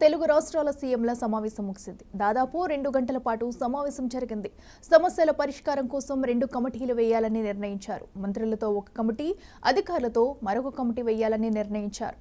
తెలుగు రాష్ట్రాల సీఎంల సమావేశం ముగిసింది. దాదాపు 2 గంటల పాటు సమావేశం జరిగింది. సమస్యల పరిష్కారం కోసం 2 కమిటీలు వేయాలని నిర్ణయించారు. మంత్రులతో ఒక కమిటీ, అధికారులతో మరొక కమిటీ వేయాలని నిర్ణయించారు.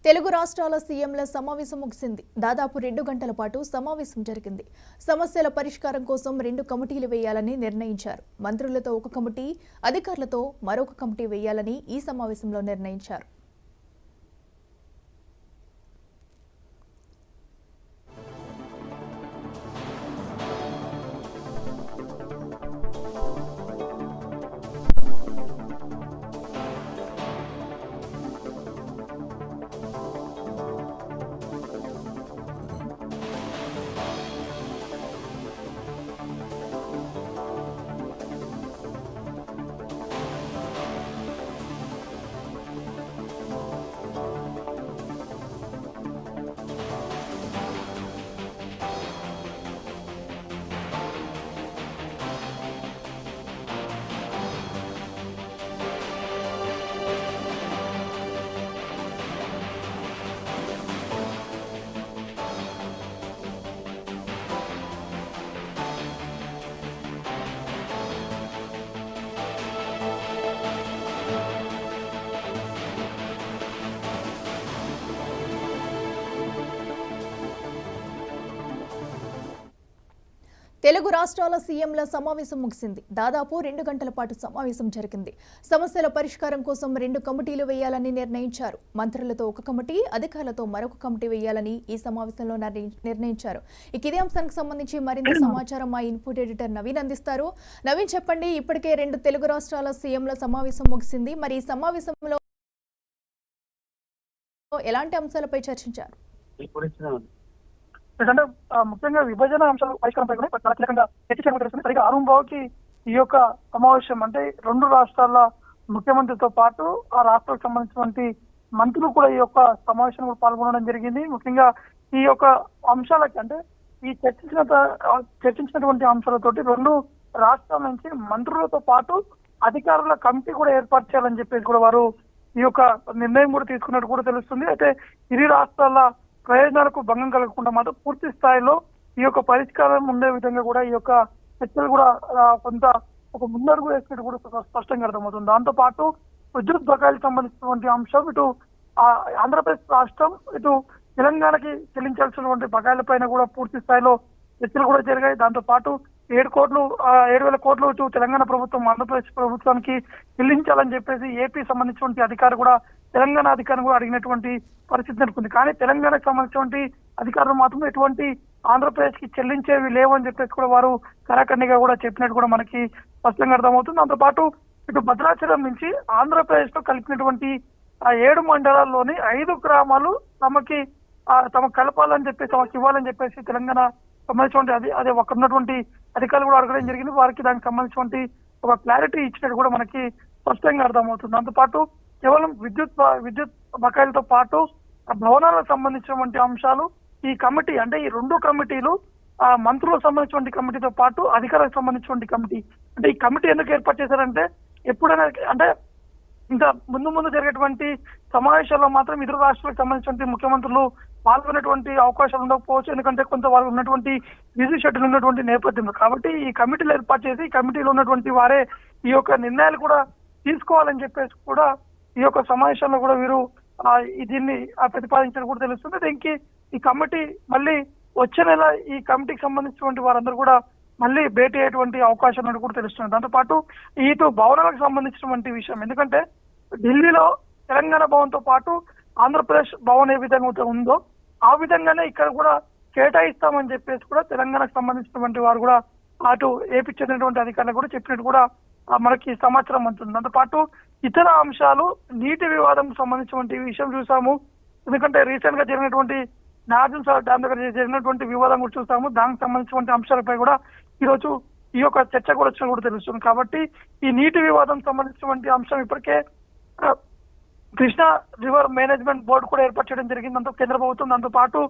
తెలుగు రాష్ట్రాల సీఎంల సమావేశం ముగిసింది. దాదాపు 2 గంటల పాటు సమావేశం జరిగింది. సమస్యల పరిష్కారం కోసం 2 కమిటీలు వేయాలని నిర్ణయించారు. మంత్రులతో ఒక కమిటీ, అధికారులతో మరొక కమిటీ వేయాలని ఈ సమావేశంలో నిర్ణయించారు. తెలుగు రాష్ట్రాల సీఎంల సమావేశం ముగిసింది. దాదాపు 2 గంటల పాటు సమావేశం జరిగింది. సమస్యల పరిష్కారం కోసం 2 కమిటీలు వేయాలని నిర్ణయించారు. మంత్రులతో ఒక కమిటీ, అధికారులతో మరొక కమిటీ వేయాలని ఈ సమావేశంలో నిర్ణయించారు. ఇదే అంశానికి సంబంధించి మరింత సమాచారం మా ఇన్పుట్ ఎడిటర్ నవీన్ అందిస్తారు. నవీన్, చెప్పండి, ఇప్పటికే 2 తెలుగు రాష్ట్రాల సీఎంల సమావేశం ముగిసింది. మరి ఈ సమావేశంలో ఎలాంటి అంశాలపై చర్చించారు? అంటే ముఖ్యంగా విభజన అంశాలు పరిష్కారంపై కూడా చాలా కీలకంగా చర్చించడం తెలుస్తుంది. సరిగ్గా 6:15కి ఈ యొక్క సమావేశం అంటే 2 రాష్ట్రాల ముఖ్యమంత్రితో పాటు ఆ రాష్ట్రాలకు సంబంధించినటువంటి మంత్రులు కూడా ఈ యొక్క సమావేశంలో పాల్గొనడం జరిగింది. ముఖ్యంగా ఈ యొక్క అంశాలకి అంటే ఈ చర్చించినటువంటి అంశాలతోటి 2 రాష్ట్రాల నుంచి మంత్రులతో పాటు అధికారుల కమిటీ కూడా ఏర్పాటు చేయాలని చెప్పేసి కూడా వారు ఈ యొక్క నిర్ణయం కూడా తీసుకున్నట్టు కూడా తెలుస్తుంది. అయితే ఇరు రాష్ట్రాల ప్రయోజనాలకు భంగం కలగకుండా మాత్రం పూర్తి స్థాయిలో ఈ యొక్క పరిష్కారం ఉండే విధంగా కూడా ఈ యొక్క చర్చలు కూడా కొంత ఒక ముందడుగు వేసినట్టు కూడా స్పష్టంగా అర్థమవుతుంది. దాంతో పాటు విద్యుత్ బకాయిలకు సంబంధించినటువంటి అంశం ఇటు ఆంధ్రప్రదేశ్ రాష్ట్రం ఇటు తెలంగాణకి చెల్లించాల్సినటువంటి బకాయిల పైన కూడా పూర్తి స్థాయిలో చర్చలు కూడా జరిగాయి. దాంతో పాటు 7,000 కోట్లు ఇటు తెలంగాణ ప్రభుత్వం ఆంధ్రప్రదేశ్ ప్రభుత్వానికి చెల్లించాలని చెప్పేసి ఏపీ సంబంధించినటువంటి అధికారులు కూడా తెలంగాణ అధికారులు కూడా అడిగినటువంటి పరిస్థితి నెలకొంది. కానీ తెలంగాణకు సంబంధించినటువంటి అధికారులు మాత్రం ఎటువంటి ఆంధ్రప్రదేశ్ కి చెల్లించేవి లేవని చెప్పేసి కూడా వారు కరాఖండిగా కూడా చెప్పినట్టు కూడా మనకి స్పష్టంగా అర్థమవుతుంది. దాంతో పాటు ఇటు భద్రాచలం నుంచి ఆంధ్రప్రదేశ్ లో కలిపినటువంటి 7 మండలాల్లోని 5 గ్రామాలు తమకు కలపాలని చెప్పేసి తమకు ఇవ్వాలని చెప్పేసి తెలంగాణ సంబంధించినటువంటి అదే అక్కడ ఉన్నటువంటి అధికారులు కూడా అడగడం జరిగింది. వారికి దానికి సంబంధించినటువంటి ఒక క్లారిటీ ఇచ్చినట్టు కూడా మనకి స్పష్టంగా అర్థమవుతుంది. దాంతో పాటు కేవలం విద్యుత్ బకాయిలతో పాటు భవనాలకు సంబంధించినటువంటి అంశాలు ఈ కమిటీ అంటే ఈ 2 కమిటీలు మంత్రులకు సంబంధించినటువంటి కమిటీతో పాటు అధికారులకు సంబంధించినటువంటి కమిటీ అంటే ఈ కమిటీ ఎందుకు ఏర్పాటు చేశారంటే ఎప్పుడైనా అంటే ఇంకా ముందు జరిగేటువంటి సమావేశాల్లో మాత్రం ఇతర రాష్ట్రాలకు సంబంధించినటువంటి ముఖ్యమంత్రులు పాల్గొనేటువంటి అవకాశాలు ఉండకపోవచ్చు. ఎందుకంటే కొంత వాళ్ళు ఉన్నటువంటి బిజీ షెడ్యూల్ ఉన్నటువంటి నేపథ్యంలో కాబట్టి ఈ కమిటీలు ఏర్పాటు చేసి ఈ కమిటీలో ఉన్నటువంటి వారే ఈ యొక్క నిర్ణయాలు కూడా తీసుకోవాలని చెప్పేసి కూడా ఈ యొక్క సమావేశంలో కూడా వీరు దీన్ని ప్రతిపాదించడం కూడా తెలుస్తుంది. దీనికి ఈ కమిటీ మళ్ళీ వచ్చే నెల ఈ కమిటీకి సంబంధించినటువంటి వారందరూ కూడా మళ్ళీ భేటీ అయ్యేటువంటి అవకాశం ఉన్నట్టు కూడా తెలుస్తుంది. దాంతోపాటు ఇటు భవనాలకు సంబంధించినటువంటి విషయం, ఎందుకంటే ఢిల్లీలో తెలంగాణ భవన్ తో పాటు ఆంధ్రప్రదేశ్ భవన్ ఏ విధంగా ఉందో ఆ విధంగానే ఇక్కడ కూడా కేటాయిస్తామని చెప్పేసి కూడా తెలంగాణకు సంబంధించినటువంటి వారు కూడా అటు ఏపీ చెందినటువంటి అధికారులు కూడా చెప్పినట్టు కూడా మనకి సమాచారం అందుతుంది. దాంతోపాటు ఇతర అంశాలు, నీటి వివాదం సంబంధించినటువంటి విషయం చూసాము. ఎందుకంటే రీసెంట్ గా జరిగినటువంటి నాగార్జున డ్యామ్ దగ్గర జరిగినటువంటి వివాదం కూడా చూసాము. దానికి సంబంధించినటువంటి అంశాలపై కూడా ఈ రోజు ఈ యొక్క చర్చ కూడా వచ్చిన కూడా తెలుస్తుంది. కాబట్టి ఈ నీటి వివాదం సంబంధించినటువంటి అంశం ఇప్పటికే కృష్ణా రివర్ మేనేజ్మెంట్ బోర్డు కూడా ఏర్పాటు చేయడం జరిగింది. దాంతో కేంద్ర ప్రభుత్వం, దాంతో పాటు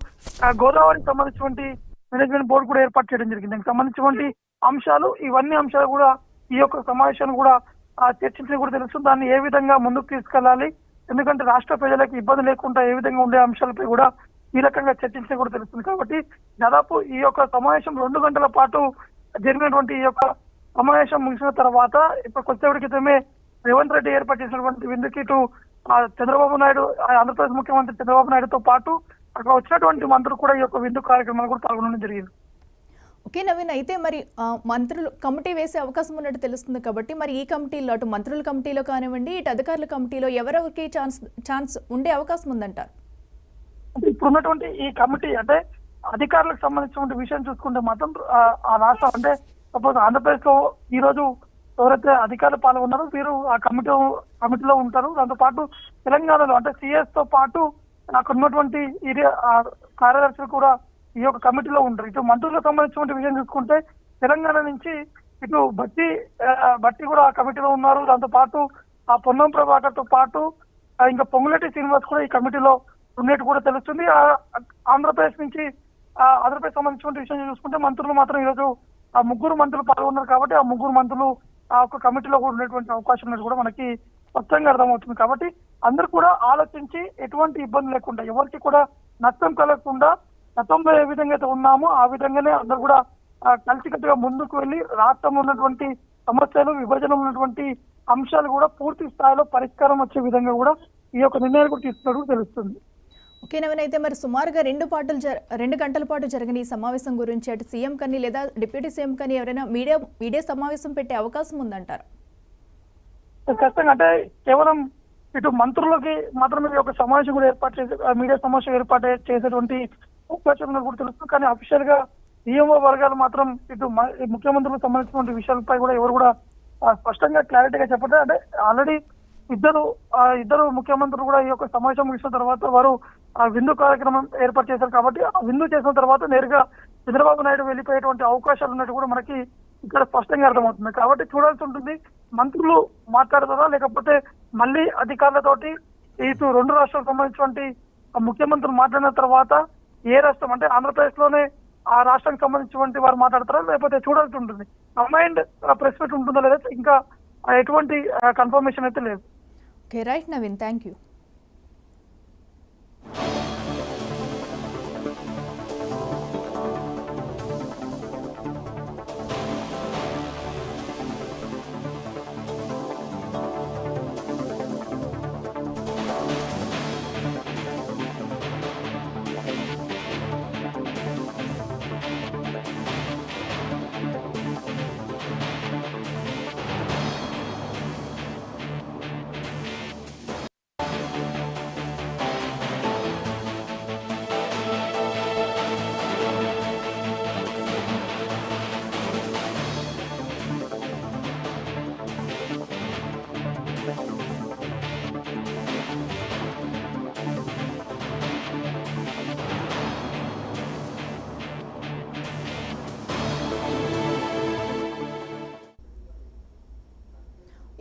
గోదావరికి సంబంధించినటువంటి మేనేజ్మెంట్ బోర్డు కూడా ఏర్పాటు చేయడం జరిగింది. దానికి సంబంధించినటువంటి అంశాలు, ఇవన్నీ అంశాలు కూడా ఈ యొక్క సమావేశాన్ని కూడా చర్చించి కూడా తెలుస్తుంది. దాన్ని ఏ విధంగా ముందుకు తీసుకెళ్లాలి, ఎందుకంటే రాష్ట్ర ప్రజలకు ఇబ్బంది లేకుండా ఏ విధంగా ఉండే అంశాలపై కూడా ఈ రకంగా చర్చించి కూడా తెలుస్తుంది. కాబట్టి దాదాపు ఈ యొక్క సమావేశం 2 గంటల పాటు జరిగినటువంటి ఈ యొక్క సమావేశం ముగిసిన తర్వాత ఇప్పుడు కొద్దిసేపటి క్రితమే రేవంత్ రెడ్డి ఏర్పాటు చేసినటువంటి విందుకి ఇటు చంద్రబాబు నాయుడు, ఆంధ్రప్రదేశ్ ముఖ్యమంత్రి చంద్రబాబు నాయుడుతో పాటు అక్కడ వచ్చినటువంటి మంత్రులు కూడా ఈ యొక్క విందు కార్యక్రమాలు కూడా పాల్గొనడం జరిగింది. ఓకే నవీన్, అయితే మరి మంత్రులు కమిటీ వేసే అవకాశం ఉన్నట్టు తెలుస్తుంది కాబట్టి మరి ఈ కమిటీలో అటు మంత్రుల కమిటీలో కానివ్వండి, ఇటు అధికారుల కమిటీలో ఎవరెవరికి ఛాన్స్ ఉండే అవకాశం ఉందంటారు? అంటే ఇప్పుడున్నటువంటి ఈ కమిటీ అంటే అధికారులకు సంబంధించినటువంటి విషయం చూసుకుంటే మాత్రం ఆ రాష్ట్రం అంటే సపోజ్ ఆంధ్రప్రదేశ్ లో ఈ రోజు ఎవరైతే అధికారులు పాల్గొన్నారో వీరు ఆ కమిటీలో ఉంటారు. దాంతో పాటు తెలంగాణలో అంటే సిఎస్ తో పాటు అక్కడ ఉన్నటువంటి కార్యదర్శులు కూడా ఈ యొక్క కమిటీలో ఉంటారు. ఇటు మంత్రులకు సంబంధించినటువంటి విషయం చూసుకుంటే తెలంగాణ నుంచి ఇటు బట్టి కూడా ఆ కమిటీలో ఉన్నారు. దాంతో పాటు ఆ పొన్నం ప్రభాకర్ తో పాటు ఇంకా పొంగులేటి శ్రీనివాస్ కూడా ఈ కమిటీలో ఉన్నట్టు కూడా తెలుస్తుంది. ఆంధ్రప్రదేశ్ నుంచి ఆంధ్రప్రదేశ్ సంబంధించిన విషయం చూసుకుంటే మంత్రులు మాత్రం ఈరోజు ఆ 3 మంత్రులు పాల్గొన్నారు కాబట్టి ఆ 3 మంత్రులు ఆ ఒక కమిటీలో కూడా ఉండేటువంటి అవకాశం ఉన్నట్టు కూడా మనకి స్పష్టంగా అర్థమవుతుంది. కాబట్టి అందరూ కూడా ఆలోచించి ఎటువంటి ఇబ్బంది లేకుండా, ఎవరికి కూడా నష్టం కలగకుండా గతంలో ఏ విధంగా అయితే ఉన్నామో ఆ విధంగానే అందరూ కూడా కలిసికట్టుగా ముందుకు వెళ్ళి రాష్ట్రంలో ఉన్నటువంటి సమస్యలు, విభజన ఉన్నటువంటి అంశాలు కూడా పూర్తి స్థాయిలో పరిష్కారం వచ్చే విధంగా కూడా ఈ యొక్క నిర్ణయాలు కూడా తీసుకున్నట్టు తెలుస్తుంది. ఓకే నవీన్, అయితే మరి సుమారుగా 2 గంటల పాటు జరిగిన ఈ సమావేశం గురించి అటు సీఎం కని లేదా డిప్యూటీ సీఎం కని ఎవరైనా మీడియా సమావేశం పెట్టే అవకాశం ఉందంటారు? ఖచ్చితంగా అంటే కేవలం ఇటు మంత్రులకి మాత్రమే ఒక సమావేశం కూడా ఏర్పాటు చేసే మీడియా సమావేశం ఏర్పాటు చేసేటువంటి అవకాశం కూడా తెలుస్తుంది. కానీ అఫీషియల్ గా ఈఎంఓ వర్గాలు మాత్రం ఇటు ముఖ్యమంత్రులకు సంబంధించినటువంటి విషయాలపై కూడా ఎవరు కూడా స్పష్టంగా క్లారిటీగా చెప్పండి. అంటే ఆల్రెడీ ఇద్దరు ముఖ్యమంత్రులు కూడా ఈ యొక్క సమావేశం ముగిసిన తర్వాత వారు విందు కార్యక్రమం ఏర్పాటు చేశారు. కాబట్టి ఆ విందు చేసిన తర్వాత నేరుగా చంద్రబాబు నాయుడు వెళ్ళిపోయేటువంటి అవకాశాలు ఉన్నట్టు కూడా మనకి ఇక్కడ స్పష్టంగా అర్థమవుతుంది. కాబట్టి చూడాల్సి ఉంటుంది, మంత్రులు మాట్లాడతారా లేకపోతే మళ్ళీ అధికారులతోటి ఇటు 2 రాష్ట్రాలకు సంబంధించినటువంటి ముఖ్యమంత్రులు మాట్లాడిన తర్వాత ఏ రాష్ట్రం అంటే ఆంధ్రప్రదేశ్ లోనే ఆ రాష్ట్రానికి సంబంధించినటువంటి వారు మాట్లాడతారా లేకపోతే చూడాల్సి ఉంటుంది. కంబైన్డ్ ప్రెస్ మీట్ ఉంటుందా లేదా ఇంకా ఎటువంటి కన్ఫర్మేషన్ అయితే లేదు. Okay right Naveen, thank you.